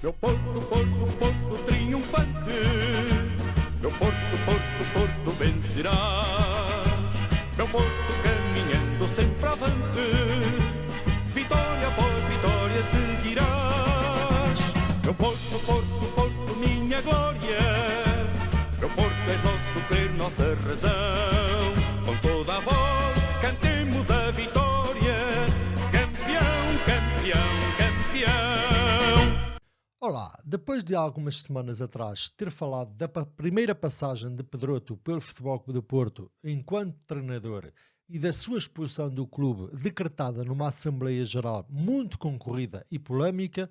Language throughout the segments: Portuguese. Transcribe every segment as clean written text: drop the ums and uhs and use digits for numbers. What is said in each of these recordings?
Meu Porto, Porto, Porto triunfante, meu Porto, Porto, Porto vencerás. Meu Porto caminhando sempre avante, vitória após vitória seguirás. Meu Porto, Porto, Porto, minha glória, meu Porto és nosso querer, nossa razão. Com toda a voz cantemos a vitória, campeão, campeão, campeão. Olá, depois de algumas semanas atrás ter falado da primeira passagem de Pedroto pelo Futebol Clube do Porto enquanto treinador e da sua expulsão do clube decretada numa Assembleia Geral muito concorrida e polémica,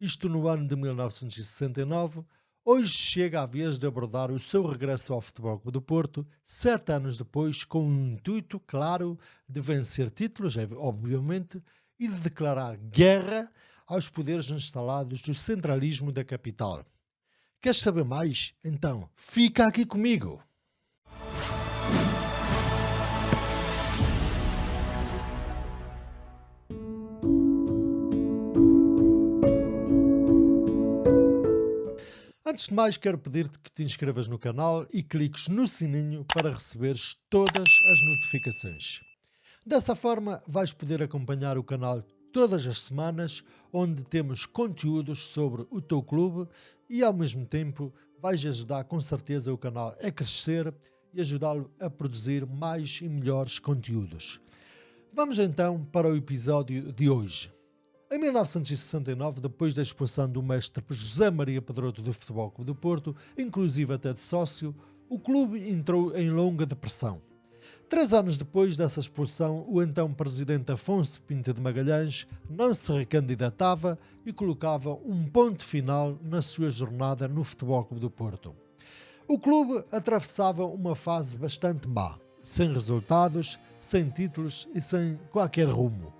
isto no ano de 1969, hoje chega a vez de abordar o seu regresso ao Futebol Clube do Porto, 7 anos depois, com um intuito claro de vencer títulos, obviamente, e de declarar guerra aos poderes instalados do centralismo da capital. Queres saber mais? Então, fica aqui comigo! Antes de mais, quero pedir-te que te inscrevas no canal e cliques no sininho para receberes todas as notificações. Dessa forma, vais poder acompanhar o canal todas as semanas, onde temos conteúdos sobre o teu clube e ao mesmo tempo vais ajudar com certeza o canal a crescer e ajudá-lo a produzir mais e melhores conteúdos. Vamos então para o episódio de hoje. Em 1969, depois da expulsão do mestre José Maria Pedroto do Futebol Clube do Porto, inclusive até de sócio, o clube entrou em longa depressão. 3 anos depois dessa expulsão, o então presidente Afonso Pinto de Magalhães não se recandidatava e colocava um ponto final na sua jornada no Futebol Clube do Porto. O clube atravessava uma fase bastante má, sem resultados, sem títulos e sem qualquer rumo.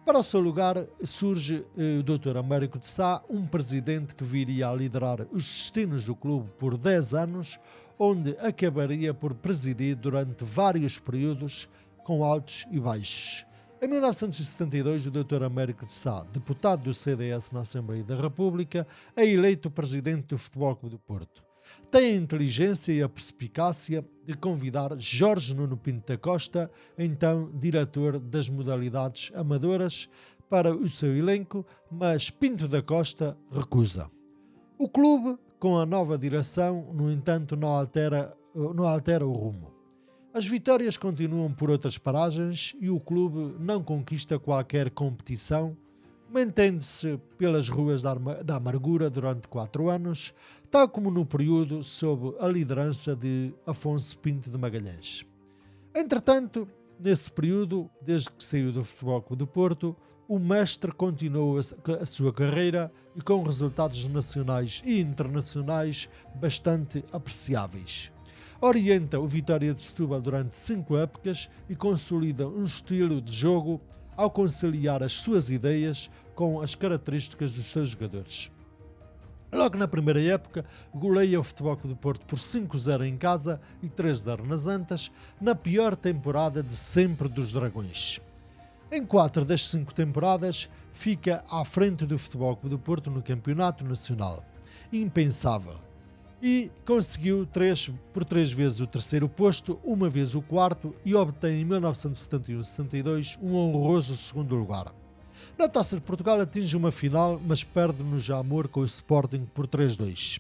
Para o seu lugar surge o Dr. Américo de Sá, um presidente que viria a liderar os destinos do clube por 10 anos, onde acabaria por presidir durante vários períodos, com altos e baixos. Em 1972, o Dr. Américo de Sá, deputado do CDS na Assembleia da República, é eleito presidente do Futebol Clube do Porto. Tem a inteligência e a perspicácia de convidar Jorge Nuno Pinto da Costa, então diretor das modalidades amadoras, para o seu elenco, mas Pinto da Costa recusa. O clube, com a nova direção, no entanto, não altera o rumo. As vitórias continuam por outras paragens e o clube não conquista qualquer competição, mantendo-se pelas ruas da amargura durante 4 anos, tal como no período sob a liderança de Afonso Pinto de Magalhães. Entretanto, nesse período, desde que saiu do Futebol Clube do Porto, o mestre continuou a sua carreira e com resultados nacionais e internacionais bastante apreciáveis. Orienta o Vitória de Setúbal durante 5 épocas e consolida um estilo de jogo ao conciliar as suas ideias com as características dos seus jogadores. Logo na primeira época, goleia o Futebol Clube do Porto por 5-0 em casa e 3-0 nas Antas, na pior temporada de sempre dos Dragões. Em 4 das 5 temporadas, fica à frente do Futebol Clube do Porto no Campeonato Nacional. Impensável. E conseguiu por 3 vezes o terceiro posto, uma vez o quarto e obtém em 1971-72 um honroso segundo lugar. Na Taça de Portugal atinge uma final, mas perde no Jamor com o Sporting por 3-2.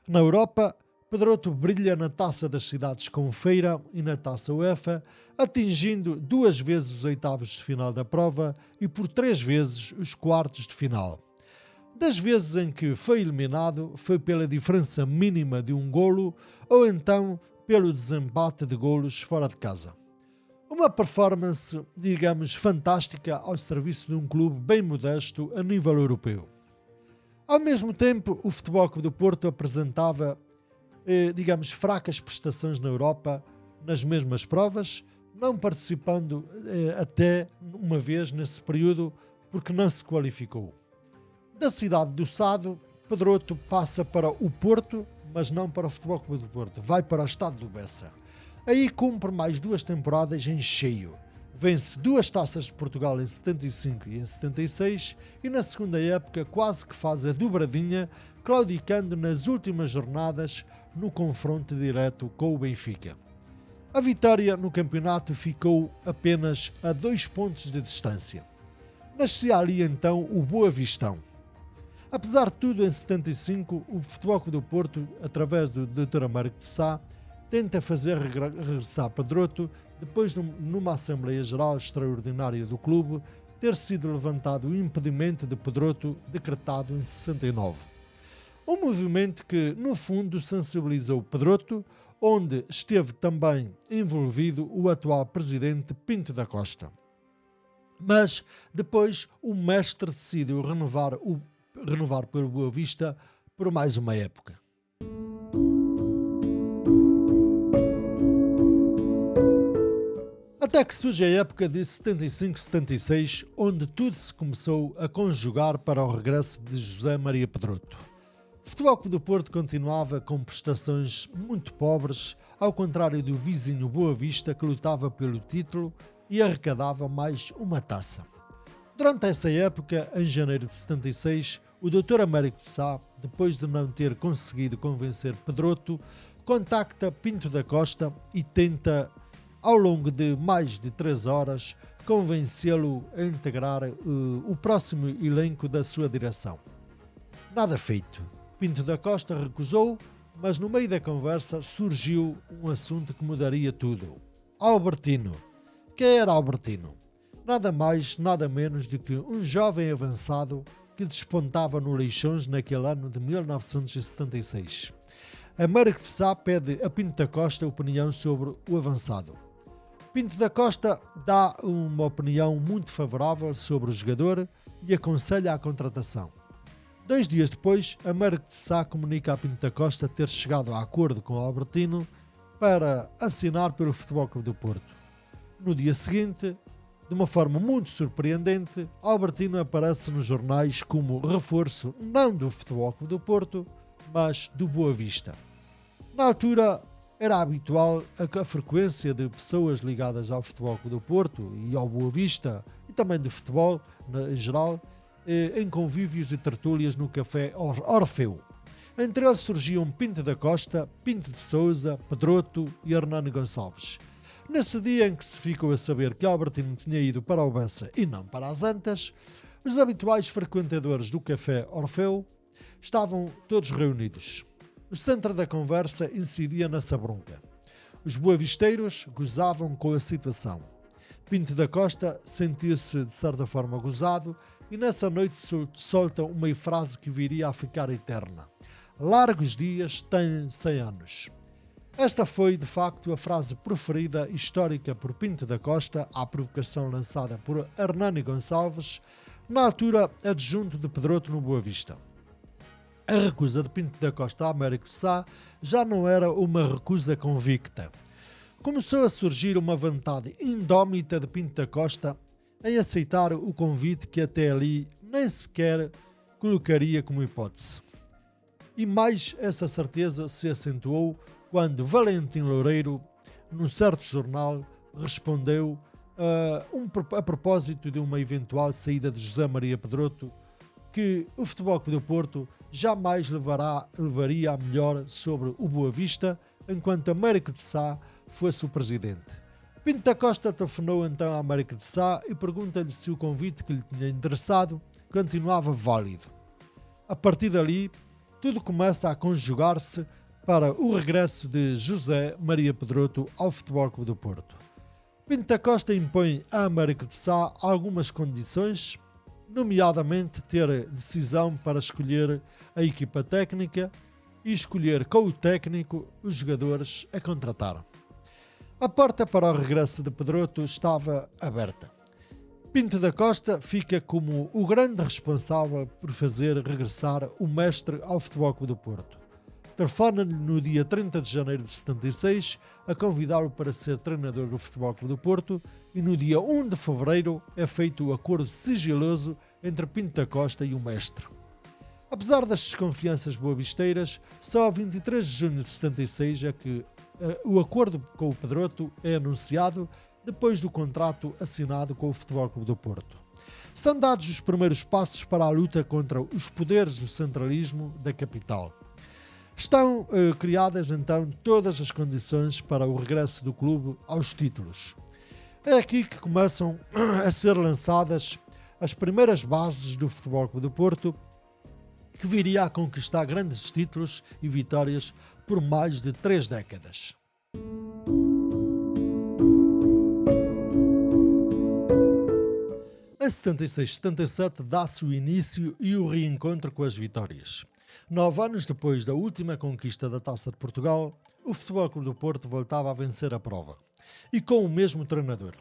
Na Europa, Pedroto brilha na Taça das Cidades com Feira e na Taça UEFA, atingindo 2 vezes os oitavos de final da prova e por 3 vezes os quartos de final. Das vezes em que foi eliminado, foi pela diferença mínima de um golo ou então pelo desempate de golos fora de casa. Uma performance, digamos, fantástica ao serviço de um clube bem modesto a nível europeu. Ao mesmo tempo, o Futebol Clube do Porto apresentava, fracas prestações na Europa nas mesmas provas, não participando até uma vez nesse período porque não se qualificou. Da cidade do Sado, Pedroto passa para o Porto, mas não para o Futebol Clube do Porto, vai para o estado do Bessa. Aí cumpre mais 2 temporadas em cheio, Vence 2 taças de Portugal em 75 e em 76 e na segunda época quase que faz a dobradinha, claudicando nas últimas jornadas no confronto direto com o Benfica. A vitória no campeonato ficou apenas a 2 pontos de distância. Nascia ali então o Boavistão. Apesar de tudo, em 75, o Futebol Clube do Porto, através do Dr. Américo de Sá, tenta fazer regressar Pedroto depois, numa Assembleia Geral Extraordinária do clube, ter sido levantado o impedimento de Pedroto decretado em 69. Um movimento que, no fundo, sensibilizou Pedroto, onde esteve também envolvido o atual presidente Pinto da Costa. Mas depois o mestre decidiu renovar pelo Boa Vista por mais uma época. Até que surge a época de 75-76, onde tudo se começou a conjugar para o regresso de José Maria Pedroto. O Futebol Clube do Porto continuava com prestações muito pobres, ao contrário do vizinho Boa Vista, que lutava pelo título e arrecadava mais uma taça. Durante essa época, em janeiro de 76, o Dr. Américo de Sá, depois de não ter conseguido convencer Pedroto, contacta Pinto da Costa e tenta, ao longo de mais de 3 horas, convencê-lo a integrar o próximo elenco da sua direção. Nada feito. Pinto da Costa recusou, mas no meio da conversa surgiu um assunto que mudaria tudo. Albertino. Quem era Albertino? Nada mais, nada menos do que um jovem avançado que despontava no Leixões naquele ano de 1976. Américo de Sá pede a Pinto da Costa opinião sobre o avançado. Pinto da Costa dá uma opinião muito favorável sobre o jogador e aconselha a contratação. 2 dias depois, Américo de Sá comunica a Pinto da Costa ter chegado a acordo com Albertino para assinar pelo Futebol Clube do Porto. No dia seguinte, de uma forma muito surpreendente, Albertino aparece nos jornais como reforço não do Futebol Clube do Porto, mas do Boa Vista. Na altura, era habitual a frequência de pessoas ligadas ao Futebol Clube do Porto e ao Boa Vista, e também de futebol em geral, em convívios e tertúlias no Café Orfeu. Entre eles surgiam Pinto da Costa, Pinto de Sousa, Pedroto e Hernani Gonçalves. Nesse dia em que se ficou a saber que Albertino tinha ido para o Bessa e não para as Antas, os habituais frequentadores do Café Orfeu estavam todos reunidos. O centro da conversa incidia na sabronca. Os boavisteiros gozavam com a situação. Pinto da Costa sentiu-se de certa forma gozado e nessa noite solta uma frase que viria a ficar eterna. Largos dias têm 100 anos. Esta foi, de facto, a frase preferida histórica por Pinto da Costa à provocação lançada por Hernani Gonçalves, na altura adjunto de Pedroto no Boa Vista. A recusa de Pinto da Costa a Américo de Sá já não era uma recusa convicta. Começou a surgir uma vontade indómita de Pinto da Costa em aceitar o convite que até ali nem sequer colocaria como hipótese. E mais essa certeza se acentuou quando Valentim Loureiro, num certo jornal, respondeu a propósito de uma eventual saída de José Maria Pedroto, que o Futebol Clube do Porto jamais levaria a melhor sobre o Boa Vista, enquanto Américo de Sá fosse o presidente. Pinto da Costa telefonou então a Américo de Sá e pergunta-lhe se o convite que lhe tinha interessado continuava válido. A partir dali, tudo começa a conjugar-se para o regresso de José Maria Pedroto ao Futebol Clube do Porto. Pinto da Costa impõe a Américo de Sá algumas condições, nomeadamente ter decisão para escolher a equipa técnica e escolher com o técnico os jogadores a contratar. A porta para o regresso de Pedroto estava aberta. Pinto da Costa fica como o grande responsável por fazer regressar o mestre ao Futebol Clube do Porto. Telefona-lhe no dia 30 de janeiro de 76 a convidá-lo para ser treinador do Futebol Clube do Porto e no dia 1 de fevereiro é feito o acordo sigiloso entre Pinto da Costa e o mestre. Apesar das desconfianças boavisteiras, só a 23 de junho de 76 é que o acordo com o Pedroto é anunciado depois do contrato assinado com o Futebol Clube do Porto. São dados os primeiros passos para a luta contra os poderes do centralismo da capital. Estão criadas então todas as condições para o regresso do clube aos títulos. É aqui que começam a ser lançadas as primeiras bases do Futebol Clube do Porto, que viria a conquistar grandes títulos e vitórias por mais de 3 décadas. Em 76-77 dá-se o início e o reencontro com as vitórias. 9 anos depois da última conquista da Taça de Portugal, o Futebol Clube do Porto voltava a vencer a prova, e com o mesmo treinador.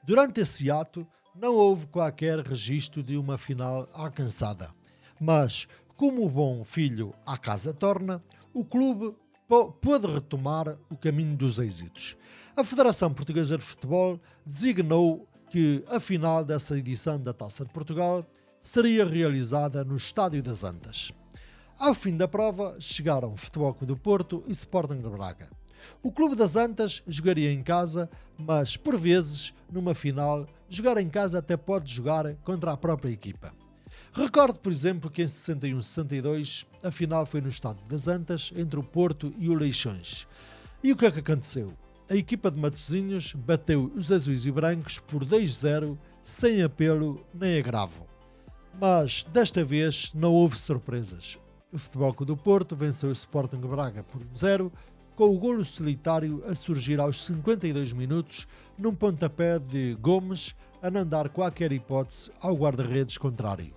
Durante esse ato, não houve qualquer registro de uma final alcançada, mas, como o bom filho à casa torna, o clube pôde retomar o caminho dos êxitos. A Federação Portuguesa de Futebol designou que a final dessa edição da Taça de Portugal seria realizada no Estádio das Antas. Ao fim da prova, chegaram Futebol Clube do Porto e Sporting de Braga. O Clube das Antas jogaria em casa, mas, por vezes, numa final, jogar em casa até pode jogar contra a própria equipa. Recordo, por exemplo, que em 61-62 a final foi no Estádio das Antas, entre o Porto e o Leixões. E o que é que aconteceu? A equipa de Matosinhos bateu os azuis e brancos por 2-0, sem apelo nem agravo. Mas, desta vez, não houve surpresas. O Futebol Clube do Porto venceu o Sporting de Braga por 1-0, com o golo solitário a surgir aos 52 minutos, num pontapé de Gomes, a não dar qualquer hipótese ao guarda-redes contrário.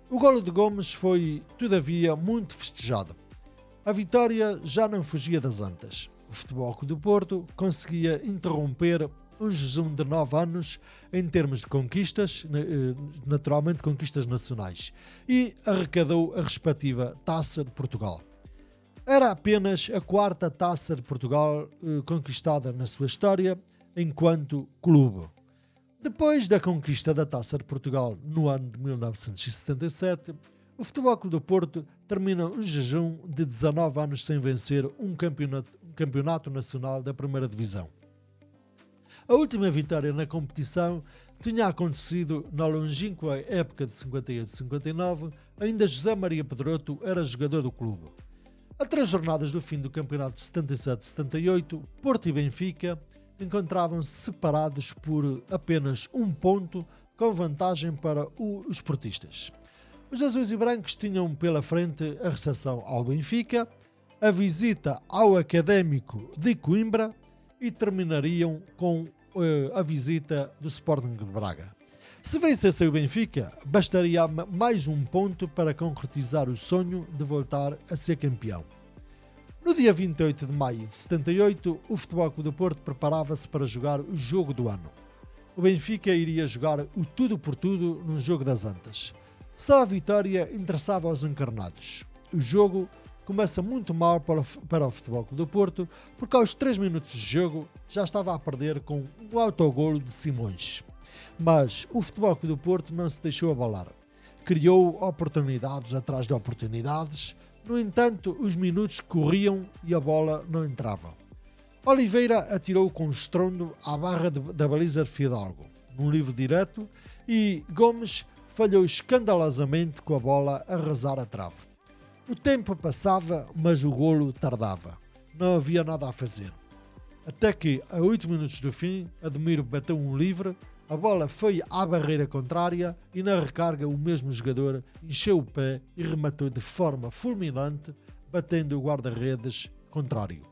O golo de Gomes foi, todavia, muito festejado. A vitória já não fugia das Antas. O Futebol Clube do Porto conseguia interromper um jejum de 9 anos em termos de conquistas, naturalmente conquistas nacionais, e arrecadou a respectiva Taça de Portugal. Era apenas a 4ª Taça de Portugal conquistada na sua história enquanto clube. Depois da conquista da Taça de Portugal no ano de 1977, o Futebol Clube do Porto termina um jejum de 19 anos sem vencer um campeonato nacional da primeira divisão. A última vitória na competição tinha acontecido na longínqua época de 58-59, ainda José Maria Pedroto era jogador do clube. A 3 jornadas do fim do campeonato de 77-78, Porto e Benfica encontravam-se separados por apenas 1 ponto, com vantagem para os portistas. Os azuis e brancos tinham pela frente a recepção ao Benfica, a visita ao Académico de Coimbra e terminariam com a visita do Sporting de Braga. Se vencesse o Benfica, bastaria mais 1 ponto para concretizar o sonho de voltar a ser campeão. No dia 28 de maio de 78, o Futebol Clube do Porto preparava-se para jogar o jogo do ano. O Benfica iria jogar o tudo por tudo no jogo das Antas. Só a vitória interessava aos encarnados. O jogo começa muito mal para o Futebol Clube do Porto, porque aos 3 minutos de jogo já estava a perder com um autogolo de Simões. Mas o Futebol Clube do Porto não se deixou abalar. Criou oportunidades atrás de oportunidades. No entanto, os minutos corriam e a bola não entrava. Oliveira atirou com estrondo à barra da baliza de Fidalgo, num livre direto, e Gomes falhou escandalosamente com a bola a rasar a trave. O tempo passava, mas o golo tardava. Não havia nada a fazer. Até que, a 8 minutos do fim, Ademiro bateu um livre, a bola foi à barreira contrária e na recarga o mesmo jogador encheu o pé e rematou de forma fulminante, batendo o guarda-redes contrário.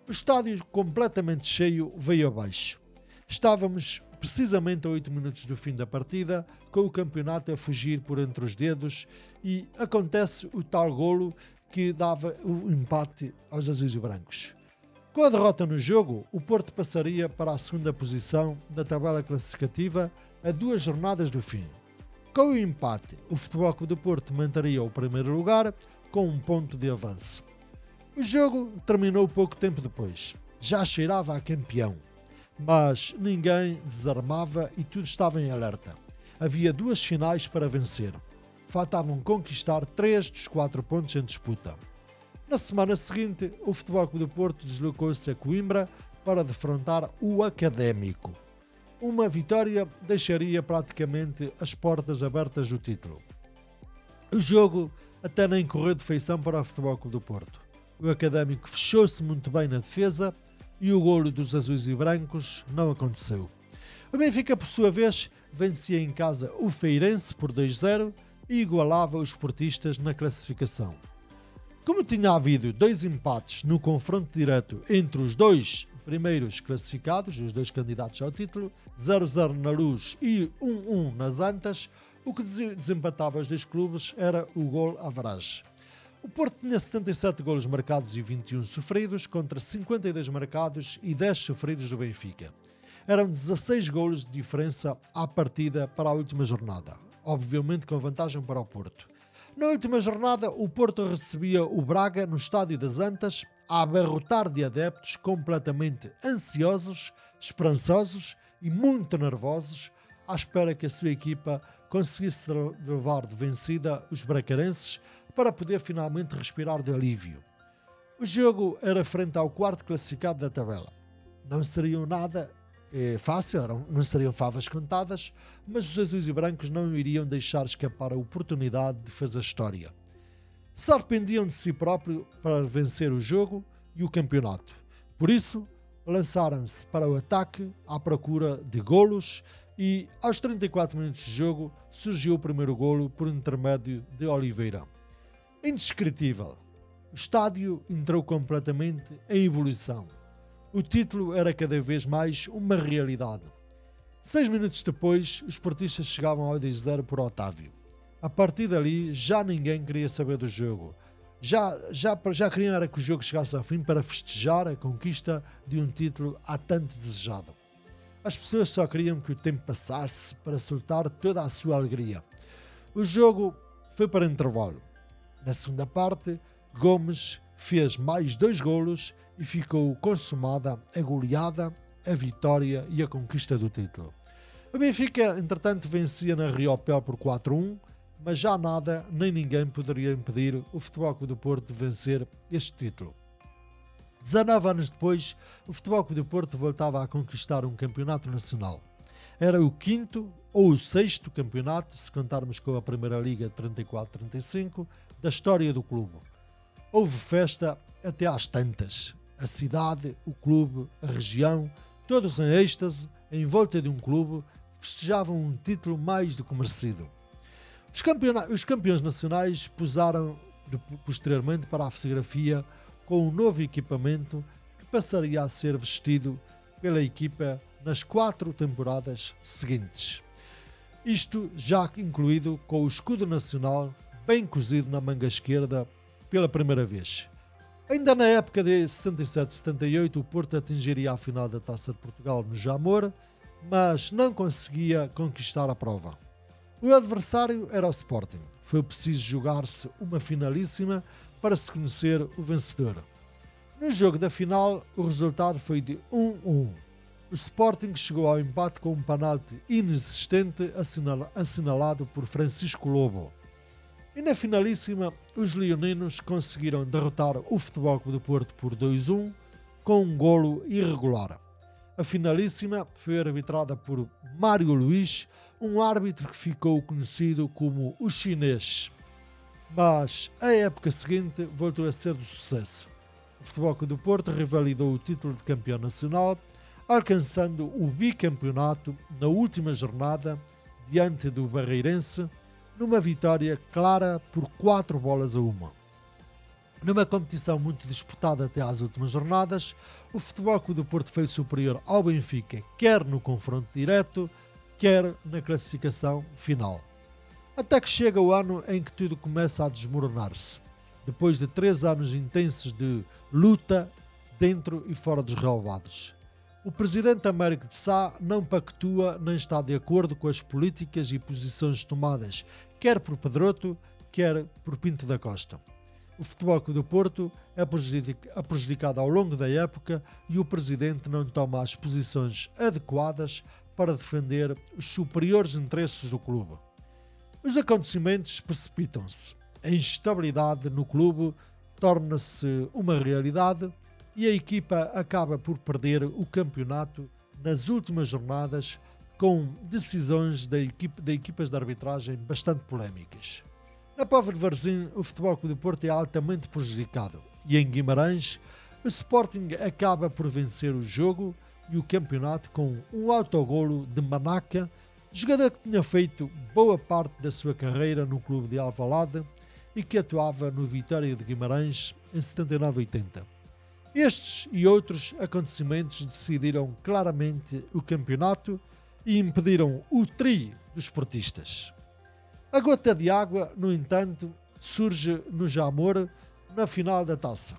O estádio completamente cheio veio abaixo. Estávamos precisamente a 8 minutos do fim da partida, com o campeonato a fugir por entre os dedos, e acontece o tal golo que dava o empate aos azuis e brancos. Com a derrota no jogo, o Porto passaria para a 2ª posição da tabela classificativa a 2 jornadas do fim. Com o empate, o Futebol Clube do Porto manteria o primeiro lugar com 1 ponto de avanço. O jogo terminou pouco tempo depois. Já cheirava a campeão. Mas ninguém desarmava e tudo estava em alerta. Havia 2 finais para vencer. Faltavam conquistar 3 dos 4 pontos em disputa. Na semana seguinte, o Futebol Clube do Porto deslocou-se a Coimbra para defrontar o Académico. Uma vitória deixaria praticamente as portas abertas do título. O jogo até nem correu de feição para o Futebol Clube do Porto. O Académico fechou-se muito bem na defesa e o golo dos azuis e brancos não aconteceu. O Benfica, por sua vez, vencia em casa o Feirense por 2-0 e igualava os portistas na classificação. Como tinha havido 2 empates no confronto direto entre os 2 primeiros classificados, os 2 candidatos ao título, 0-0 na Luz e 1-1 nas Antas, o que desempatava os 2 clubes era o gol average. O Porto tinha 77 golos marcados e 21 sofridos, contra 52 marcados e 10 sofridos do Benfica. Eram 16 golos de diferença à partida para a última jornada, obviamente com vantagem para o Porto. Na última jornada, o Porto recebia o Braga no Estádio das Antas, a abarrotar de adeptos completamente ansiosos, esperançosos e muito nervosos, à espera que a sua equipa conseguisse levar de vencida os bracarenses para poder finalmente respirar de alívio. O jogo era frente ao 4º classificado da tabela. Não seriam nada fácil, não seriam favas contadas, mas os azuis e brancos não iriam deixar escapar a oportunidade de fazer história. Se arrependiam de si próprio para vencer o jogo e o campeonato. Por isso, lançaram-se para o ataque à procura de golos e, aos 34 minutos de jogo, surgiu o primeiro golo por intermédio de Oliveira. Indescritível. O estádio entrou completamente em ebulição. O título era cada vez mais uma realidade. 6 minutos depois, os portistas chegavam ao 2-0 por Otávio. A partir dali, já ninguém queria saber do jogo. Já queriam era que o jogo chegasse ao fim para festejar a conquista de um título há tanto desejado. As pessoas só queriam que o tempo passasse para soltar toda a sua alegria. O jogo foi para intervalo. Na segunda parte, Gomes fez mais 2 golos e ficou consumada a goleada, a vitória e a conquista do título. O Benfica, entretanto, vencia na Riopel por 4-1, mas já nada nem ninguém poderia impedir o Futebol Clube do Porto de vencer este título. 19 anos depois, o Futebol Clube do Porto voltava a conquistar um campeonato nacional. Era o 5º ou o 6º campeonato, se contarmos com a Primeira Liga 34-35, da história do clube. Houve festa até às tantas. A cidade, o clube, a região, todos em êxtase, em volta de um clube, festejavam um título mais do que merecido. Os campeões nacionais posaram posteriormente para a fotografia com um novo equipamento que passaria a ser vestido pela equipa nas 4 temporadas seguintes. Isto já incluído com o escudo nacional bem cozido na manga esquerda pela primeira vez. Ainda na época de 77-78, o Porto atingiria a final da Taça de Portugal no Jamor, mas não conseguia conquistar a prova. O adversário era o Sporting. Foi preciso jogar-se uma finalíssima para se conhecer o vencedor. No jogo da final, o resultado foi de 1-1. O Sporting chegou ao empate com um penalti inexistente assinalado por Francisco Lobo. E na finalíssima, os leoninos conseguiram derrotar o Futebol Clube do Porto por 2-1 com um golo irregular. A finalíssima foi arbitrada por Mário Luís, um árbitro que ficou conhecido como o chinês. Mas a época seguinte voltou a ser de sucesso. O Futebol Clube do Porto revalidou o título de campeão nacional, alcançando o bicampeonato na última jornada diante do Barreirense, numa vitória clara por 4-1. Numa competição muito disputada até às últimas jornadas, o Futebol Clube do Porto foi superior ao Benfica, quer no confronto direto, quer na classificação final. Até que chega o ano em que tudo começa a desmoronar-se, depois de 3 anos intensos de luta dentro e fora dos relevados. O presidente Américo de Sá não pactua nem está de acordo com as políticas e posições tomadas, quer por Pedroto, quer por Pinto da Costa. O Futebol Clube do Porto é prejudicado ao longo da época e o presidente não toma as posições adequadas para defender os superiores interesses do clube. Os acontecimentos precipitam-se. A instabilidade no clube torna-se uma realidade e a equipa acaba por perder o campeonato nas últimas jornadas com decisões de equipas de arbitragem bastante polémicas. Na Póvoa de Varzim, o Futebol Clube do Porto é altamente prejudicado e em Guimarães, o Sporting acaba por vencer o jogo e o campeonato com um autogolo de Manaca, jogador que tinha feito boa parte da sua carreira no clube de Alvalade e que atuava no Vitória de Guimarães em 79-80. Estes e outros acontecimentos decidiram claramente o campeonato e impediram o tri dos portistas. A gota de água, no entanto, surge no Jamor na final da taça.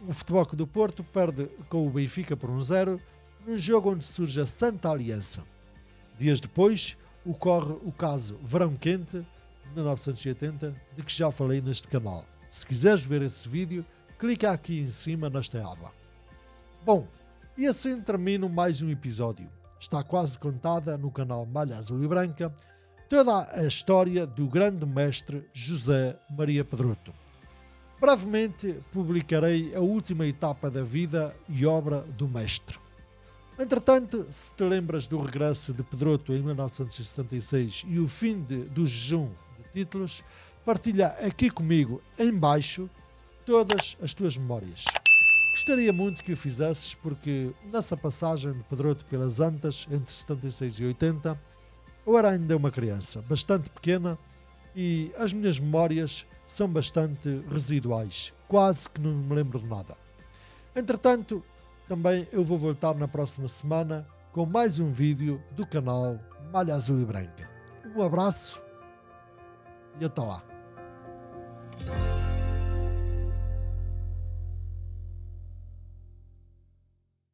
O Futebol Clube do Porto perde com o Benfica por 1-0, num jogo onde surge a Santa Aliança. Dias depois, ocorre o caso Verão Quente, de 1980, de que já falei neste canal. Se quiseres ver esse vídeo, clica aqui em cima nesta aba. Bom, e assim termino mais um episódio. Está quase contada no canal Malha Azul e Branca toda a história do grande mestre José Maria Pedroto. Brevemente publicarei a última etapa da vida e obra do mestre. Entretanto, se te lembras do regresso de Pedroto em 1976 e o fim do jejum de títulos, partilha aqui comigo em baixo todas as tuas memórias. Gostaria muito que o fizesses porque nessa passagem de Pedroto pelas Antas entre 76 e 80 eu era ainda uma criança bastante pequena e as minhas memórias são bastante residuais, quase que não me lembro de nada. Entretanto, também eu vou voltar na próxima semana com mais um vídeo do canal Malha Azul e Branca. Um abraço e até lá.